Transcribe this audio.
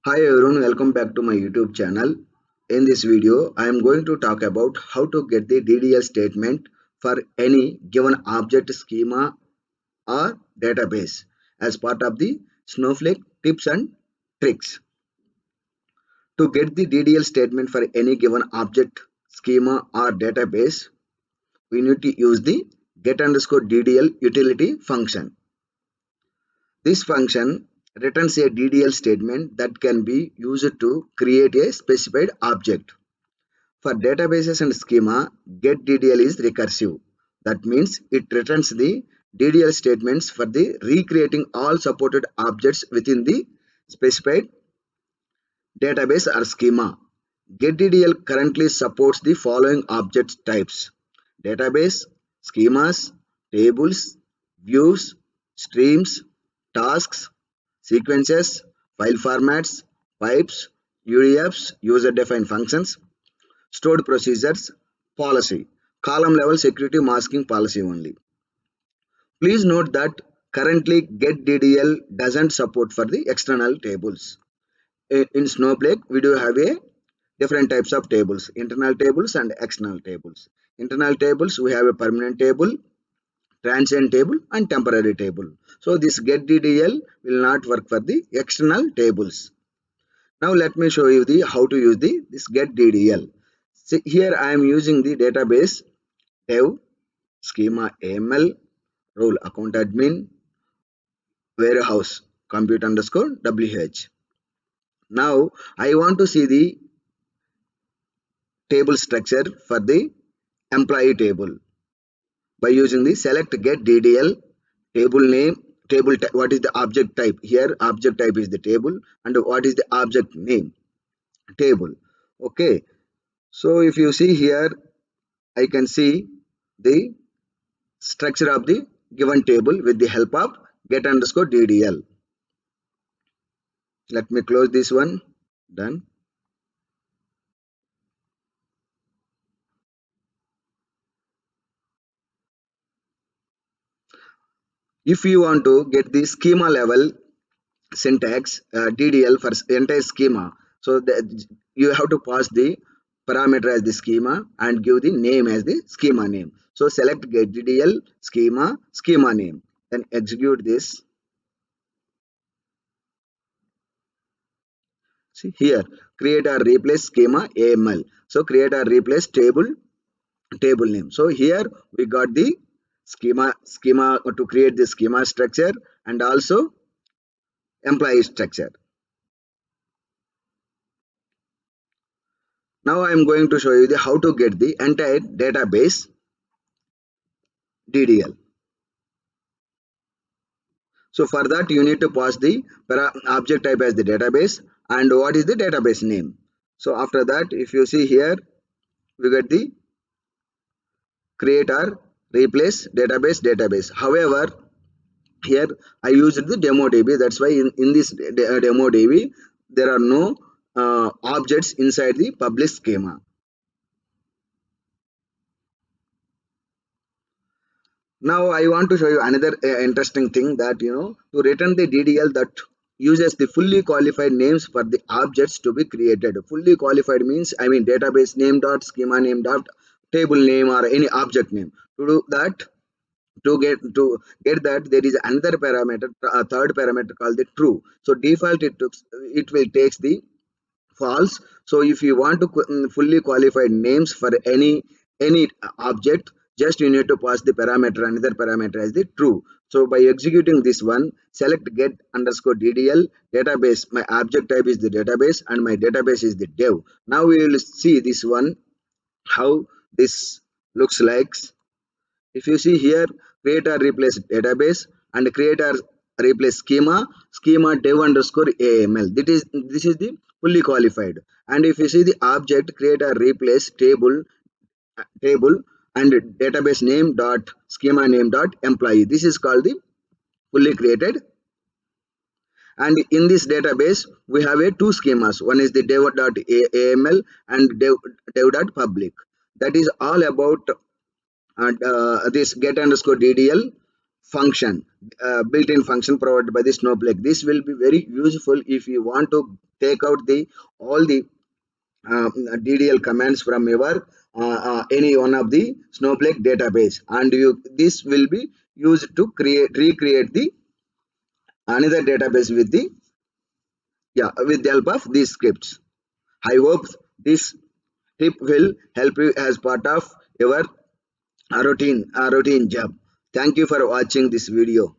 Hi everyone, welcome back to my YouTube channel. In this video, I am going to talk about how to get the DDL statement for any given object schema or database as part of the Snowflake tips and tricks. To get the DDL statement for any given object schema or database, we need to use the get underscore DDL utility function. This function returns a DDL statement that can be used to create a specified object. For databases and schema, getDDL is recursive. That means it returns the DDL statements for the recreating all supported objects within the specified database or schema. GetDDL currently supports the following object types: database, schemas, tables, views, streams, tasks, sequences, file formats, pipes, UDFs, user-defined functions, stored procedures, policy, column level security masking policy only. Please note that currently getDDL doesn't support for the external tables. In Snowflake, we do have a different types of tables: internal tables and external tables. Internal tables, we have a permanent table, transient table and temporary table. So this getDDL will not work for the external tables. Now let me show you the how to use the this getDDL. See, here I am using the database dev schema AML role account admin warehouse compute underscore WH. Now I want to see the table structure for the employee table by using the select get DDL table name what is the object type. Here object type is the table and what is the object name, table. Okay, so if you see here, I can see the structure of the given table with the help of get underscore DDL. Let me close this one. Done. If you want to get the schema level syntax DDL for entire schema, so you have to pass the parameter as the schema and give the name as the schema name. So select get DDL schema name, then execute this. See here, create or replace schema AML. So create or replace table name. So here we got the schema to create the schema structure and also employee structure. Now I am going to show you the how to get the entire database DDL. So for that you need to pass the object type as the database and what is the database name. So after that, if you see here, we get the create or replace database. However, here I used the demo DB. That's why in this demo DB there are no objects inside the public schema. Now I want to show you another interesting thing, that to return the DDL that uses the fully qualified names for the objects to be created. Fully qualified means, I mean, database name dot schema name dot table name or any object name. To do that, to get that, there is another parameter, a third parameter called the true. So default it will takes the false. So if you want to fully qualified names for any object, just you need to pass the parameter, another parameter as the true. So by executing this one, select get underscore DDL database. My object type is the database and my database is the dev. Now we will see this one how this looks like. If you see here, create or replace database and create or replace schema dev underscore AML. This is the fully qualified. And if you see the object, create or replace table and database name dot schema name dot employee. This is called the fully created. And in this database, we have a two schemas. One is the dev.aml and dev.public. That is all about this get underscore DDL function, built-in function provided by the Snowflake. This will be very useful if you want to take out the all the DDL commands from your any one of the Snowflake database, and you this will be used to recreate the another database with the with the help of these scripts. I hope this tip will help you as part of your routine job. Thank you for watching this video.